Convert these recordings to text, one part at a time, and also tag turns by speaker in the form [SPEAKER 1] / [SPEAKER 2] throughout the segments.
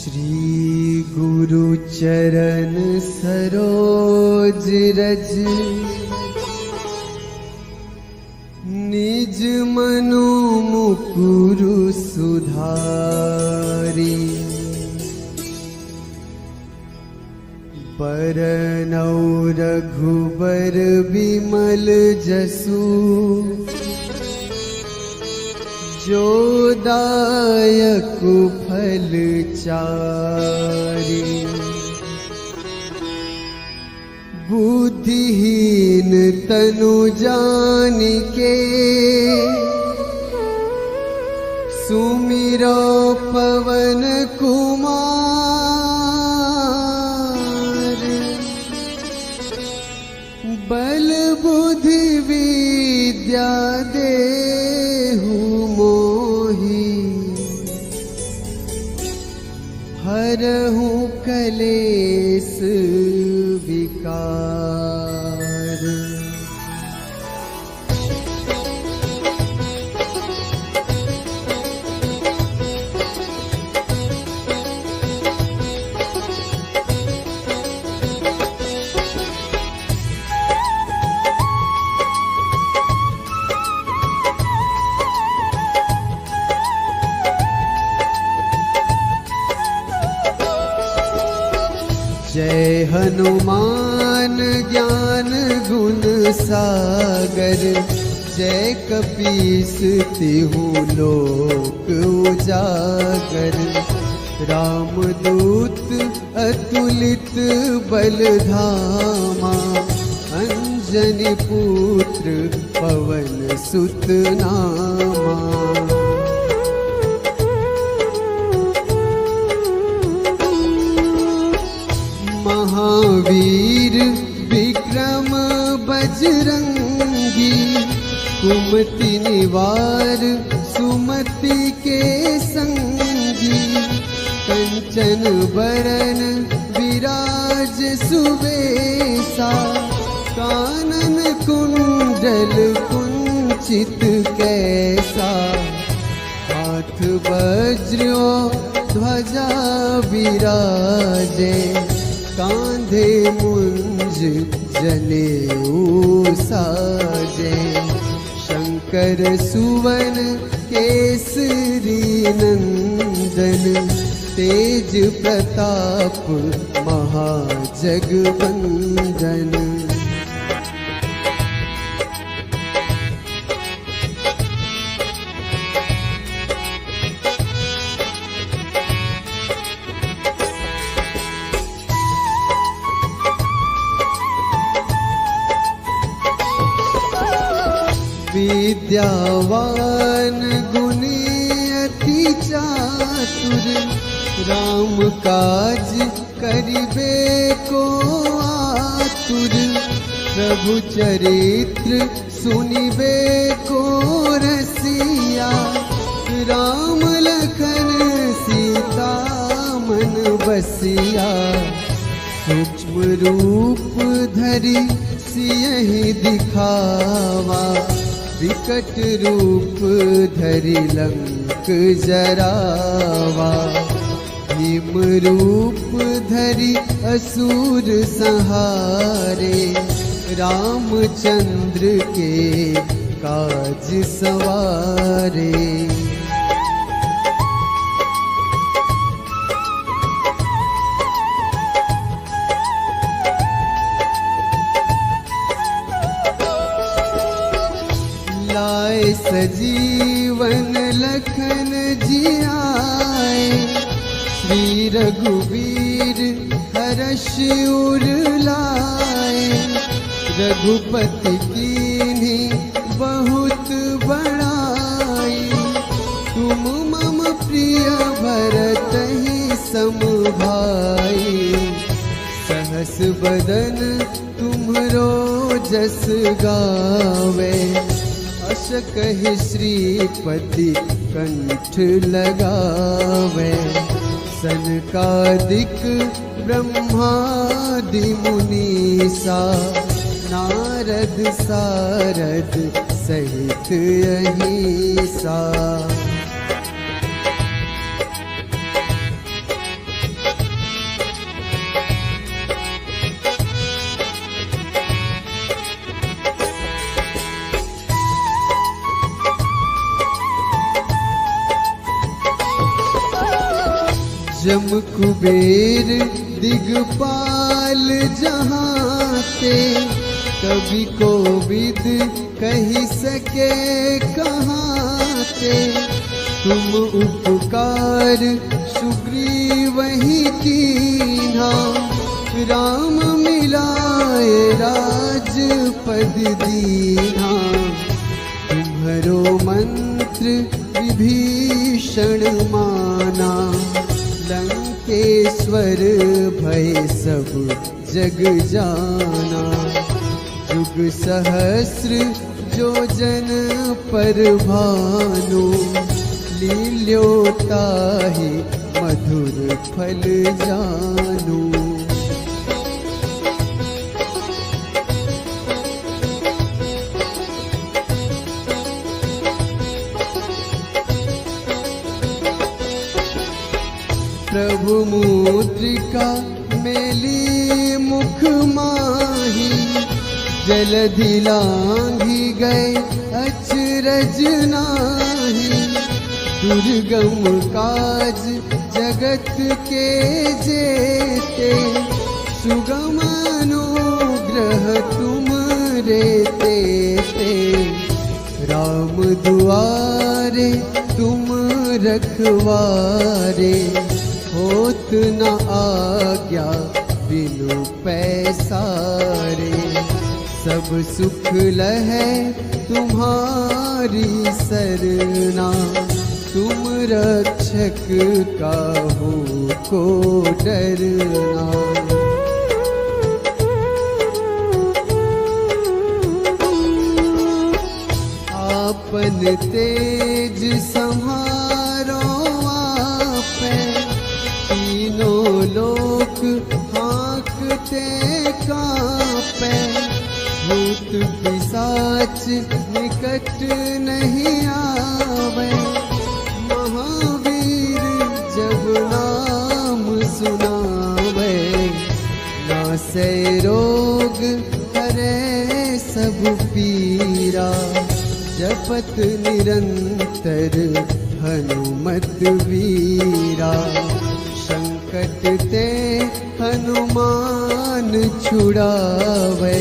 [SPEAKER 1] श्री गुरु चरण सरोज रज निज मनो मुकुरु सुधारी। बरनौ रघुबर बिमल जसु जो दायक फल चारि। बुद्धिहीन तनु जानिके सुमिरो पवन कुमार। बल बुद्धि विद्या देहु मोहि हरहु कलेस विकार। जय हनुमान ज्ञान गुण सागर। जय कपीस तिहु लोक उजागर। रामदूत अतुलित बल धामा। अंजनी पुत्र पवन सुत नामा। महावीर विक्रम बजरंगी। कुमति निवार सुमति के संगी। कंचन बरन विराज सुबेसा। कानन कुंडल कुंचित कैसा। हाथ वज्र ध्वजा विराजे। कांधे मुंज जनेऊ साजे। शंकर सुवन केसरी नंदन। तेज प्रताप महाजगवंदन। विद्यावान गुणी अति चातुर। राम काज करिबे को आतुर। प्रभु चरित्र सुनिबे को रसिया। राम लखन सीता मन बसिया। सूक्ष्म रूप धरि सियहि दिखावा। विकट रूप धरि लंक जरावा। भीम रूप धरि असुर संहारे। रामचंद्र के काज सवारे। लाए सजीवन लखन जियाए। श्री रघुवीर हर्ष उर लाए। रघुपति कीन्ही बहुत बड़ाई। तुम मम प्रिय भरतहि सम भाई। सहस बदन तुम्हरो जस गावे। अस कहि श्रीपति कंठ लगावे। सनकादिक ब्रह्मादि मुनीसा। नारद सारद सहित अहिसा। जम कुबेर दिगपाल जहाँ ते, कवि कोविद कही सके कहाँ ते। तुम उपकार सुग्रीव ही कीन्हा, राम मिलाए राजपद दीन्हा। तुम्हरो मंत्र विभीषण माना, लंकेश्वर भय सब जग जाना। जुग सहस्र जो जन पर भानु, लील्योताहि मधुर फल जानू। प्रभु मुद्रिका मेली मुख माही, जलधि लांघी गए अचरज नाही। दुर्गम काज जगत के जेते, सुगम अनुग्रह तुम रे तेते। राम दुआरे तुम रखवारे, होत न आज्ञा बिनु पैसारे। सब सुख लहै तुम्हारी सरना, तुम रक्षक काहू को डरना। आपन तेज संहारो आपै, तीनों लोक हाँकते कांपै। भूत पिशाच निकट नहीं आवे, महावीर जब नाम सुनावे। नासै रोग हरै सब पीरा, जपत निरंतर हनुमत वीरा। संकट ते हनुमान छुड़ावे,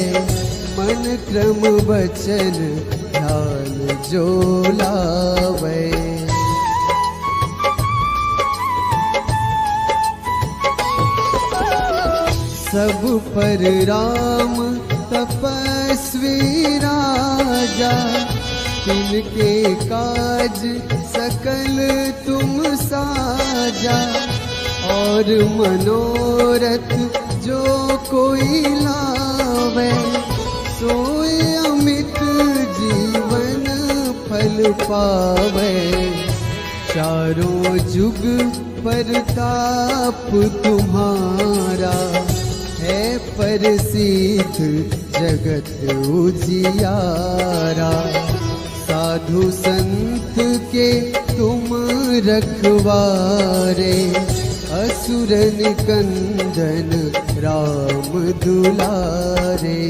[SPEAKER 1] मन क्रम वचन ध्यान जो लावे। सब पर राम तपस्वी राजा, तिनके काज सकल तुम साजा। और मनोरथ जो कोई लावे, सोए अमित जीवन फल पावे। चारों जुग परताप तुम्हारा, है प्रसिद्ध जगत उजियारा। साधु संत के तुम रखवारे, असुर निकंदन राम दुलारे।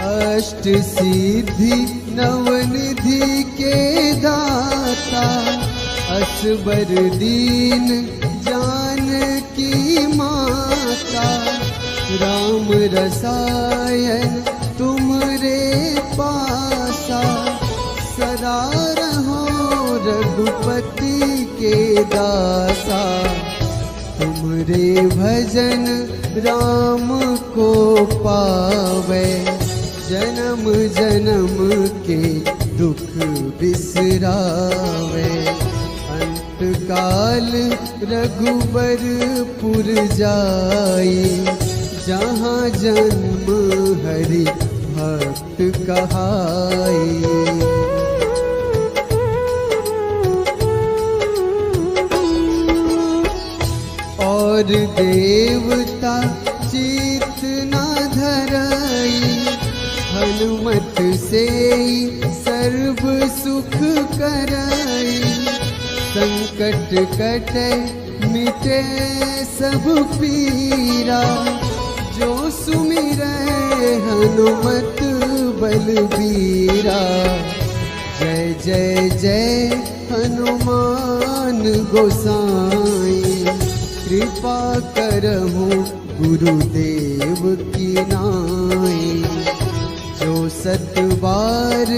[SPEAKER 1] अष्ट सिद्धि नवनिधि के दाता, असबर दीन जानकी माता। राम रसायन तुमरे पासा, सदा रहो रघुपति के दासा। तुमरे भजन राम को पावे, जन्म जन्म के दुख बिसरावे। अंत काल रघुबरपुर जाई, जहाँ जन्म हरि भक्त कहाई। और देवता चित न धरई, हनुमत से सर्व सुख करई। संकट कटे मिटे सब पीरा, जो सुमिरै हनुमत बलबीरा। जय जय जय हनुमान गोसाई, कृपा करहु गुरुदेव की नाई। जो 7 बार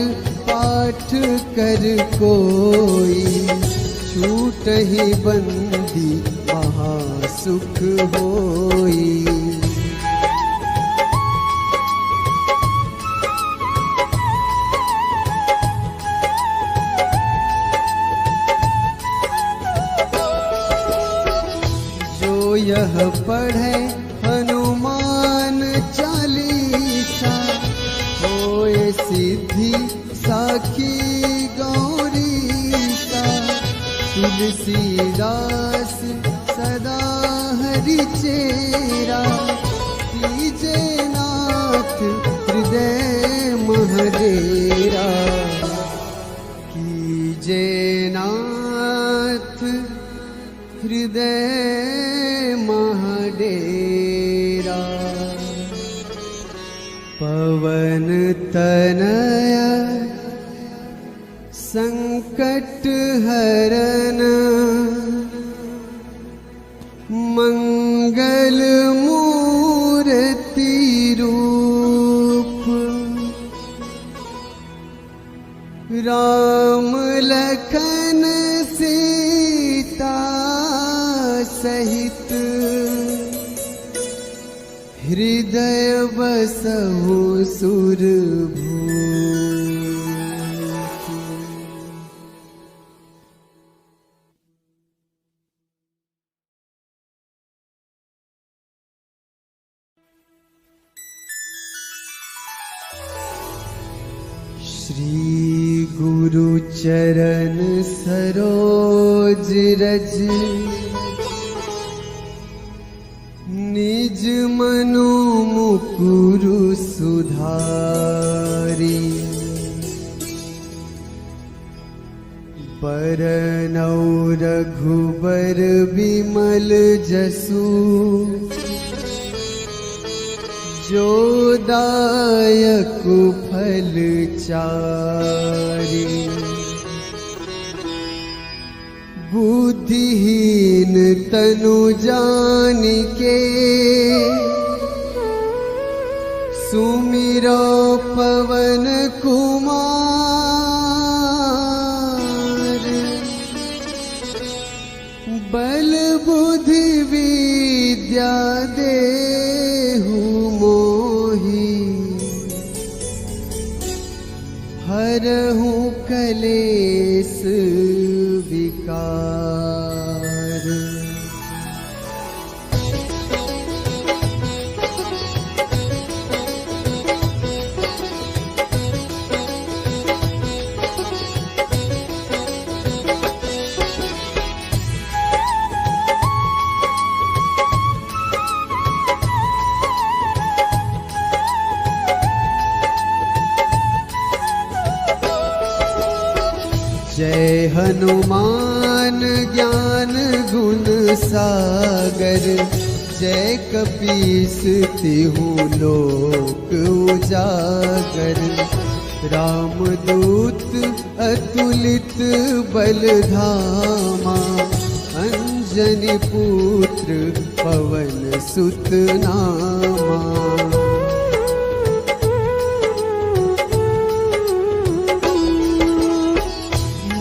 [SPEAKER 1] पाठ कर कोई, छूटहि बंदी महासुख होई। जो यह पढ़े हनुमान चालीसा, होए सिद्धि साखी गौरीसा। तुलसीदास सदा हरि चेरा, कीजे नाथ हृदय महडेरा। कीजे नाथ हृदय महडेरा। पवन तनया संकट हरन, मंगल मूर्ति रूप। राम लखन सीता सहित, हृदय बसहु सुरभूप। श्री गुरु चरण सरोज रज, निज मनो मुकुरु सुधारी। बरनौ रघुबर बिमल जसु, जो दायक फल चारि। बुद्धिहीन तनु जानिके, सुमिरो पवन कुमार। बल बुद्धि विद्या देहु मोहि, हरहु कलेस विकार। जय हनुमान ज्ञान गुण सागर, जय कपीस तिहु लोक उजागर। रामदूत अतुलित बल धामा, अंजनी पुत्र पवन सुत नामा।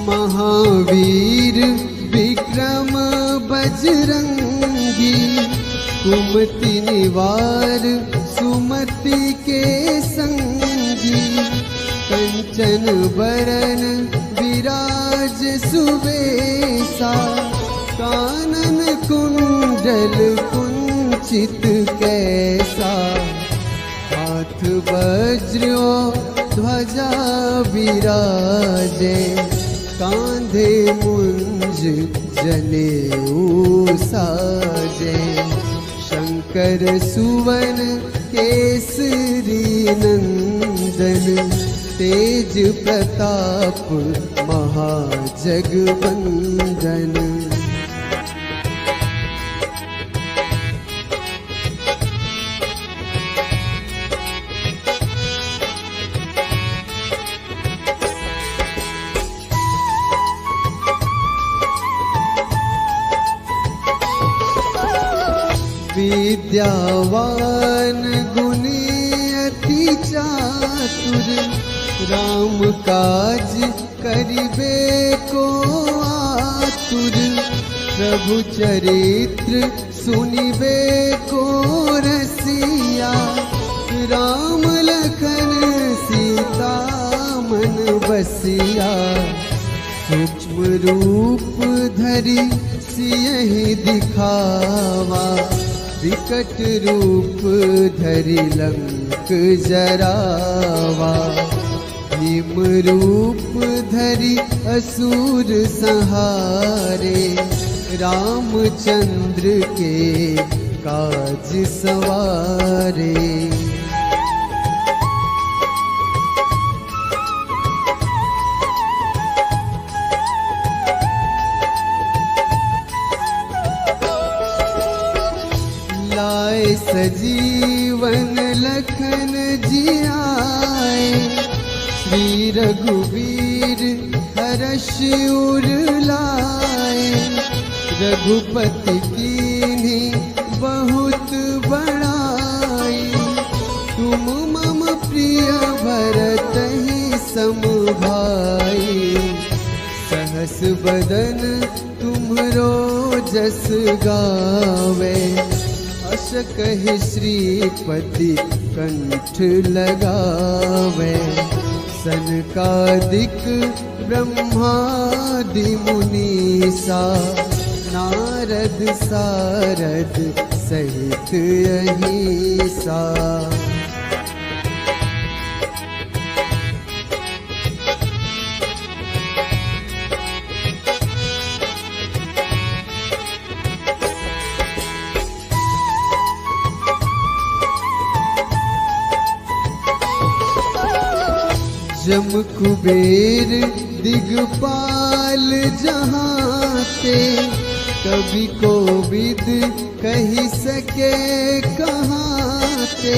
[SPEAKER 1] महावीर विक्रम बजरंगी, कुमति निवार सुमति के संगी। कंचन बरन विराज सुबेसा, कानन कुंडल कुंचित कैसा। हाथ वज्र ध्वजा विराजे, कांधे मुंज जनेऊ साजे। शंकर सुवन केसरी नंदन, तेज प्रताप महाजगवंदन। विद्यावान गुणी अति चातुर, राम काज करिबे को आतुर, प्रभु चरित्र सुनिबे को रसिया, राम लखन सीता मन बसिया, सूक्ष्म रूप धरि सियहि दिखावा, विकट रूप धरि लंक जरावा, भीम रूप धरि असुर संहारे, रामचंद्र के काज सवारे। लाए सजीवन लखन जियाए, श्री रघुवीर हर्ष उर लाए, रघुपति कीन्ही बहुत बड़ाई, तुम मम प्रिय भरतहि सम भाई, सहस बदन तुम्हरो जस गावे, अस कहि श्रीपति कंठ लगावे, सनकादिक ब्रह्मादि मुनीसा, नारद सारद सहित अहिसा। जम कुबेर दिगपाल जहाते, कवि कोविद कही सके कहाते,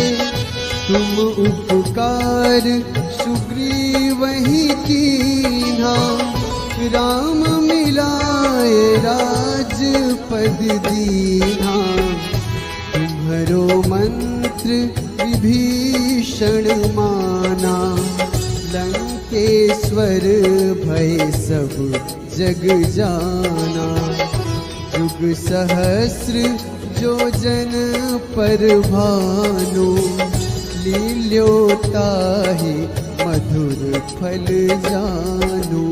[SPEAKER 1] तुम उपकार सुग्रीवहि कीन्हा, राम मिलाए राजपद दीन्हा, तुम्हरो मंत्र विभीषण माना, लंकेश्वर भय सब जग जाना, जुग सहस्र जो जन पर भानु, लील्योताहि मधुर फल जानू।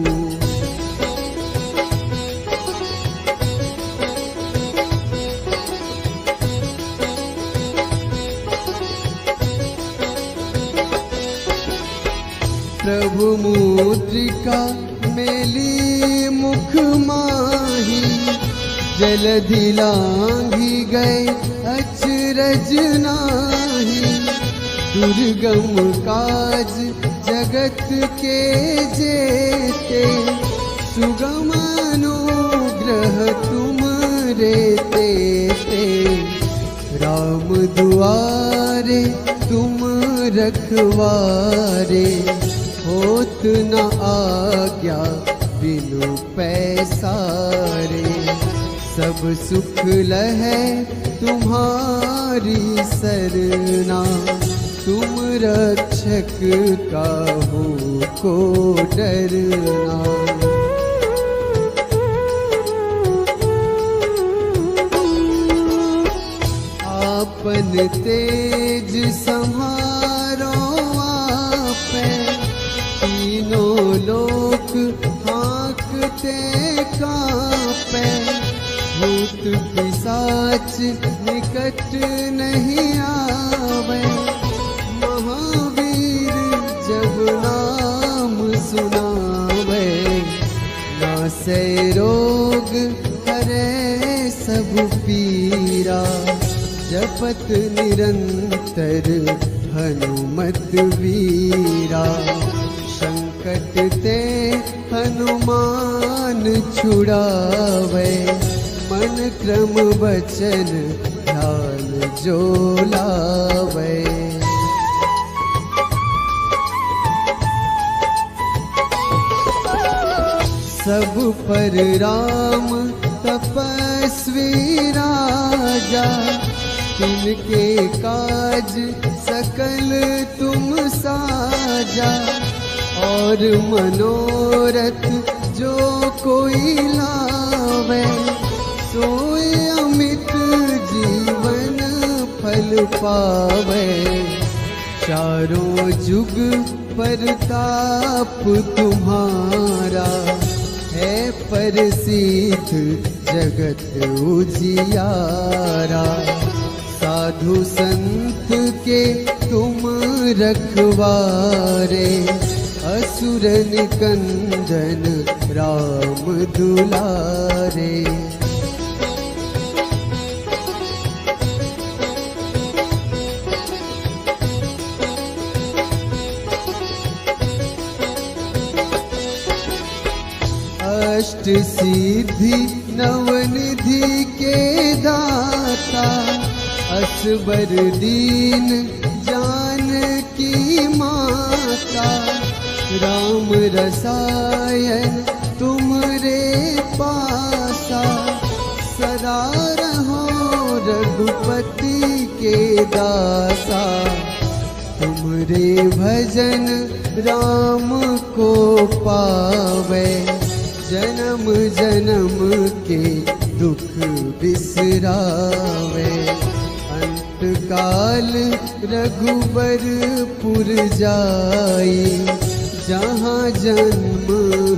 [SPEAKER 1] प्रभु मुद्रिका मेली मुख माही, जलधि लांघि गए अचरज नाही, दुर्गम काज जगत के जेते, सुगम अनुग्रह तुमरे तेते, राम दुआरे तुम रखवारे, होत न आज्ञा बिनु पैसारे, सब सुख लहै तुम्हारी सरना, तुम रक्षक काहू को डरना। आपन तेज सम्हारो आपै, तीनों लोक हाँकते कांपै, भूत पिशाच निकट नहीं आवे, महावीर जब नाम सुनावे, नासै रोग हरै सब पीरा, जपत निरंतर हनुमत वीरा, संकट ते हनुमान छुड़ावे, मन क्रम वचन ध्यान जो लावे। सब पर राम तपस्वी राजा, तिनके काज सकल तुम साजा, और मनोरथ जो कोई लावे, सोए अमित जीवन फल पावे। चारों जुग परताप तुम्हारा, है प्रसिद्ध जगत उजियारा। साधु संत के तुम रखवारे, असुर निकंदन राम दुलारे। अष्ट सिद्धि नवनिधि के दाता, असबर दीन जानकी माता। राम रसायन तुमरे पासा, सदा रहो रघुपति के दासा। तुमरे भजन राम को पावे, जन्म जन्म के दुख बिसरावे। अंत काल रघुबरपुर जाई, जहाँ जन्म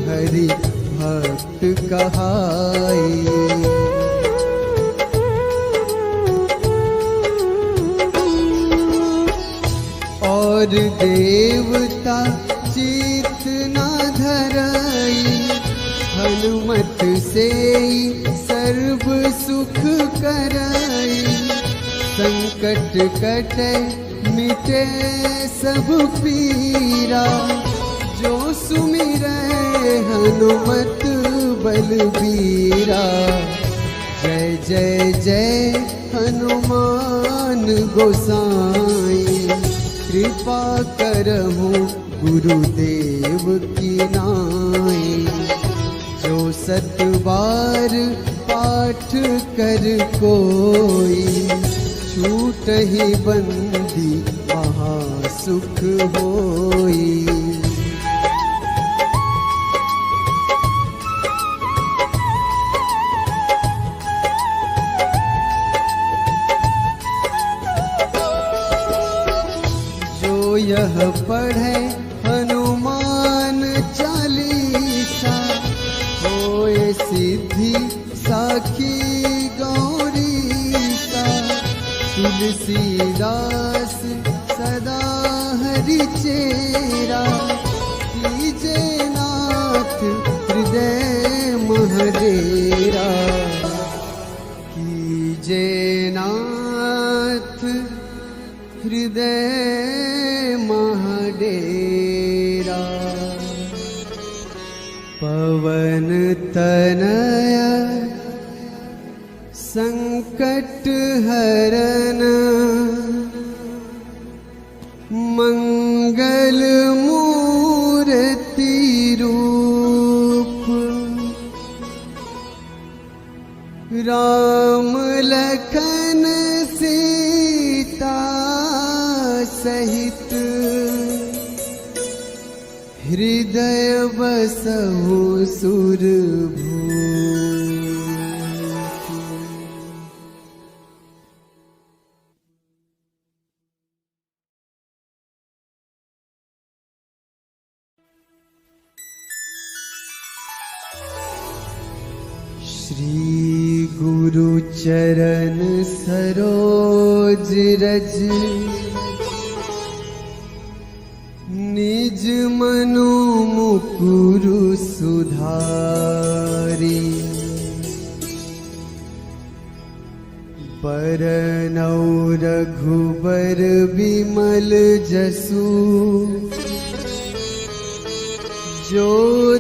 [SPEAKER 1] हरि भक्त कहाई। और देवता चित न धरई, हनुमत से सर्व सुख करई। संकट कटे मिटे सब पीरा, जो सुमिरै हनुमत बलबीरा। जय जय जय हनुमान गोसाई, कृपा करहु गुरुदेव की नाई। जो सत बार पाठ कर कोई, छूटहि बंदी महासुख होई। जो यह पढ़े हनुमान चालीसा, होए सिद्धि साखी गौरीसा। तुलसीदास सदा हरि चेरा, कीजे नाथ हृदय महडेरा। कीजे नाथ हृदय महडेरा। पवन तनया संकट हरन, मंगल मूर्ति रूप। राम लखन सीता सहित, हृदय बसहु सुरभूप। श्री गुरु चरण सरोज रज, निज मनो मुकुरु सुधारी। बरनौ रघुबर बिमल जसु, जो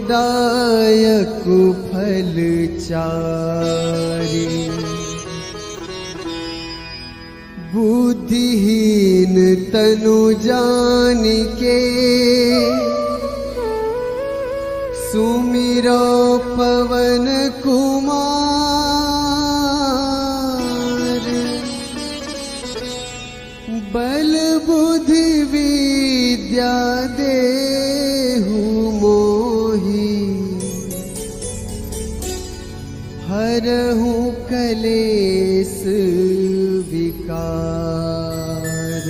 [SPEAKER 1] दायक फल चारि। बुद्धिहीन तनु जानिके, सुमिरो पवन कुमार। कलेस विकार।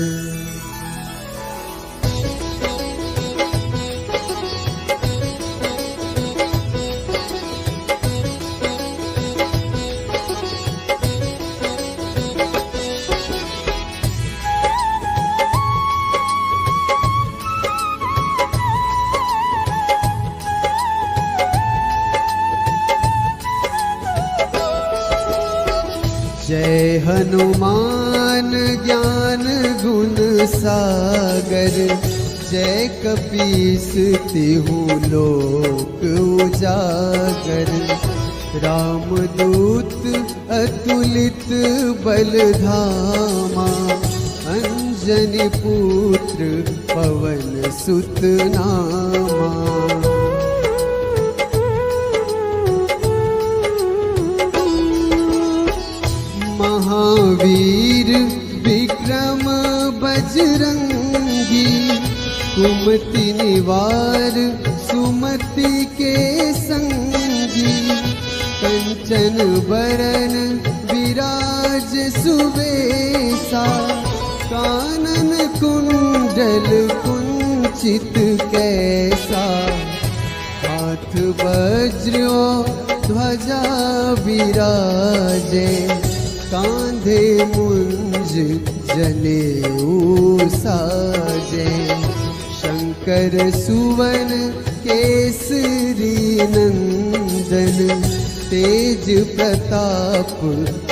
[SPEAKER 1] जय हनुमान ज्ञान गुण सागर, जय कपीस तिहु लोक उजागर। रामदूत अतुलित बल धामा, अंजनी पुत्र पवन सुत नामा। महावीर विक्रम बजरंगी, कुमति निवार सुमति के संगी। कंचन बरन विराज सुबेसा, कानन कुंडल कुंचित कैसा। हाथ वज्र ध्वजा विराजे, कांधे मुंज जनेऊ साजे। शंकर सुवन केसरी नंदन, तेज प्रताप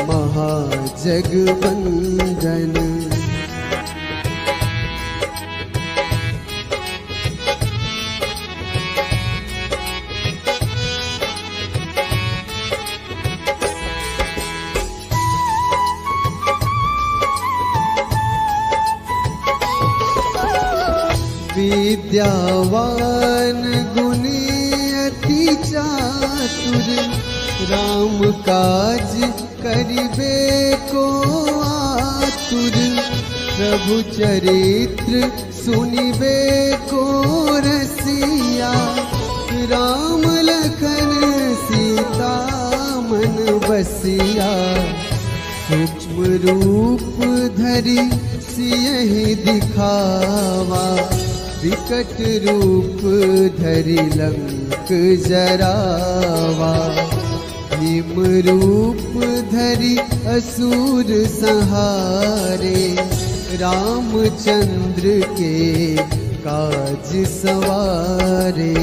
[SPEAKER 1] महाजगवंदन। विद्यावान गुणी अति चातुर, राम काज करिबे को आतुर। प्रभु चरित्र सुनिबे को रसिया, राम लखन सीता मन बसिया। सूक्ष्म रूप धरि सियहि दिखावा, विकट रूप धरि लंक जरावा। भीम रूप धरि असुर संहारे, रामचंद्र के काज सवारे।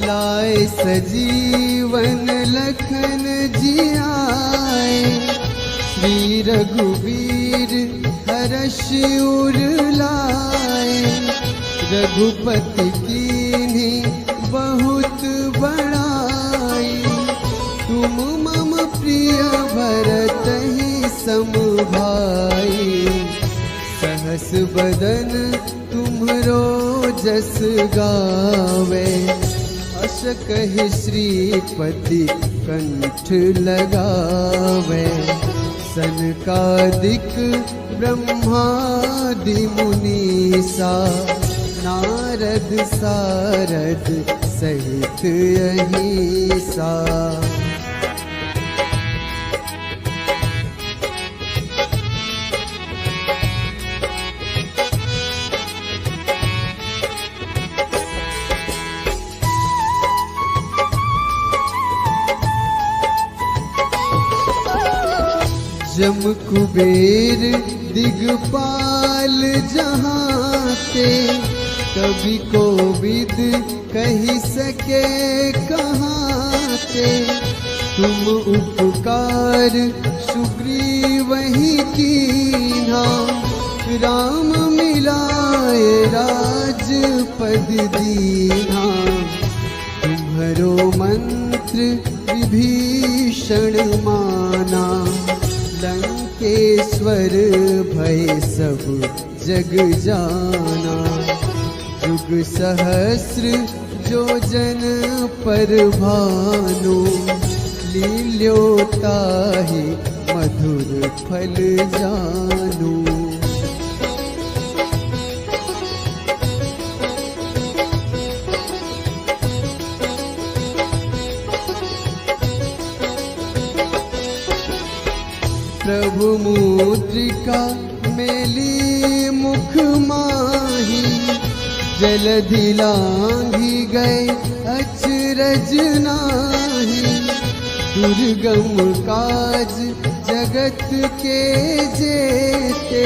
[SPEAKER 1] लाए सजीवन लखन जियाए, श्री रघुवीर हर्ष उर लाए। रघुपति कीन्ही बहुत बड़ाई, तुम मम प्रिय भरतहि सम भाई। सहस बदन तुम्हरो जस गावे, अस कहि श्रीपति कंठ लगावे। सनकादिक ब्रह्मादि मुनीसा, नारद सारद सहित अहिसा। जम कुबेर दिगपाल जहाते, कवि कोविद कही सके कहाते। तुम उपकार सुग्रीवहि कीन्हा, राम मिलाए राजपद दीन्हा। तुम्हरो मंत्र विभीषण माना, लंकेश्वर भय सब जग जाना। जुग सहस्र जो जन पर भानु, लील्योताहि मधुर फल जानू। प्रभु मुद्रिका मेली मुख माही, जलधि लांघी गए अचरज नाही। दुर्गम काज जगत के जेते,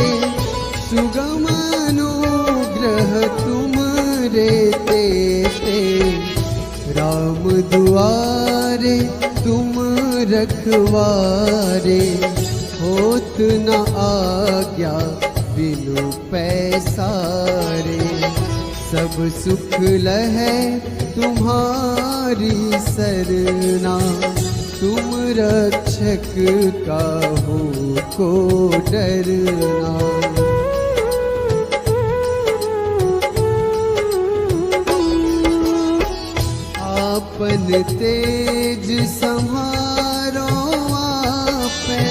[SPEAKER 1] सुगम अनुग्रह तुम रे तेते। राम दुआरे तुम रखवारे, होत न आज्ञा बिनु पैसारे। सब सुख लहै तुम्हारी सरना, तुम रक्षक काहू को डरना। आपन तेज सम्हारो आपे,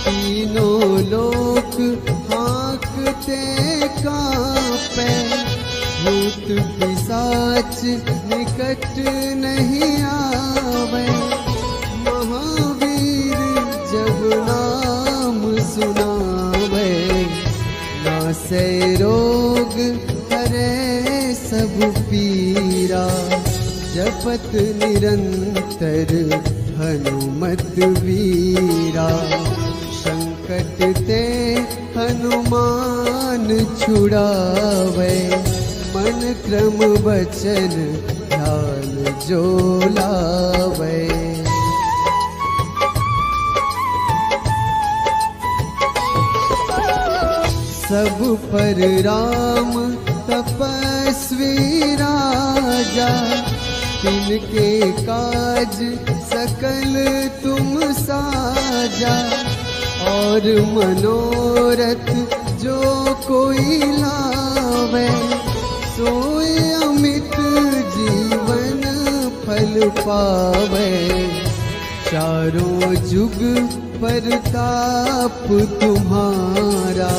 [SPEAKER 1] तीनों लोक हाँकते कांपे। भूत पिशाच निकट नहीं आवे, महावीर जब नाम सुनावे। नासै रोग हरै सब पीरा, जपत निरंतर हनुमत वीरा। संकट ते हनुमान छुड़ावे, मन क्रम वचन ध्यान जो लावे। सब पर राम तपस्वी राजा, तिनके काज सकल तुम साजा। और मनोरथ जो कोई लावे, सोए अमित जीवन फल पावे। चारों जुग परताप तुम्हारा,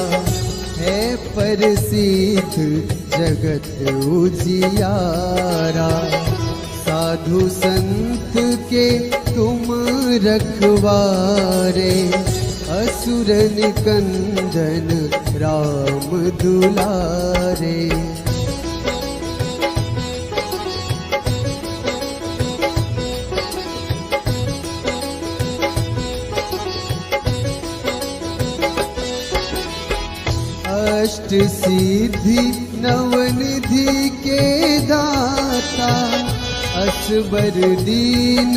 [SPEAKER 1] है प्रसिद्ध जगत उजियारा। साधु संत के तुम रखवारे, असुर निकंदन राम दुलारे। अष्ट सिद्धि नवनिधि के दाता, असबर दीन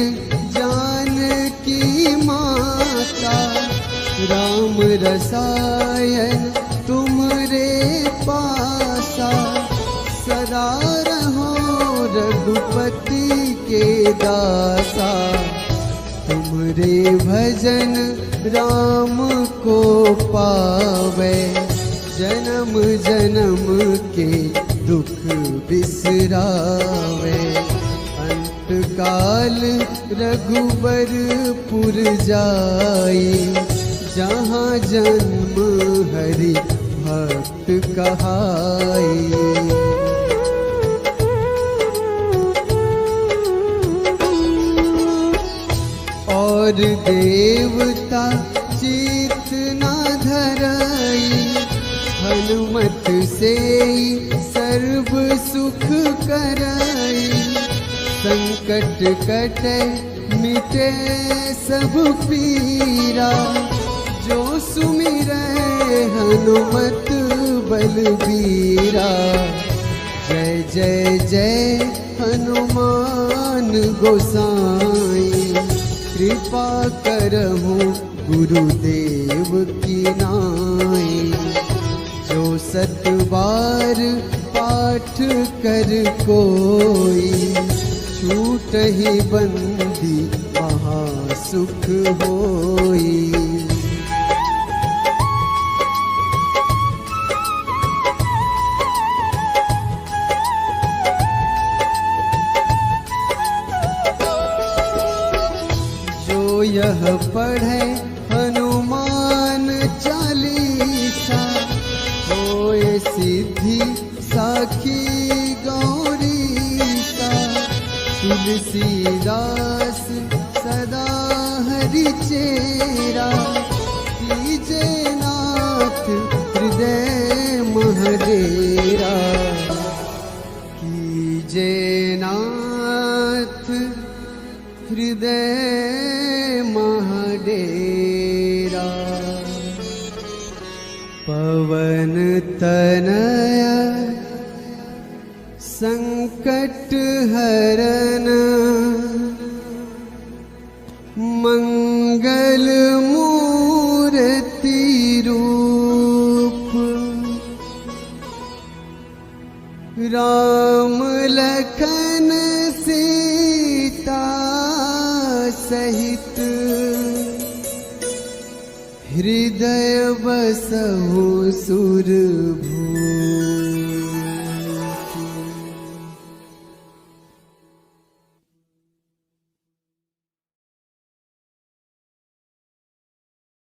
[SPEAKER 1] जानकी माता। राम रसायन तुमरे पासा, सदा रहो रघुपति के दासा। तुमरे भजन राम को पावे, जन्म जन्म के दुख बिसरावे। अंत काल रघुबरपुर जाई, जहाँ जन्म हरि भक्त कहाई। और देवता चित न धरई, हनुमत से सर्व सुख करई। संकट कटे मिटे सब पीरा, जो सुमिरै हनुमत बलबीरा। जय जय जय हनुमान गोसाई, कृपा करहु गुरुदेव की नाई। जो सत बार पाठ कर कोई, छूटहि बंदी महासुख होई। जो यह पढ़े सिद्धि साखी गौरीसा तुलसीदास सदा हरि चेरा कीजे नाथ हृदय महडेरा कीजे नाथ हृदय महडेरा। पवन तनया संकट हरन मंगल मूर्ति रूप राम लखन सीता सहित हृदय बसहु सुरभूप।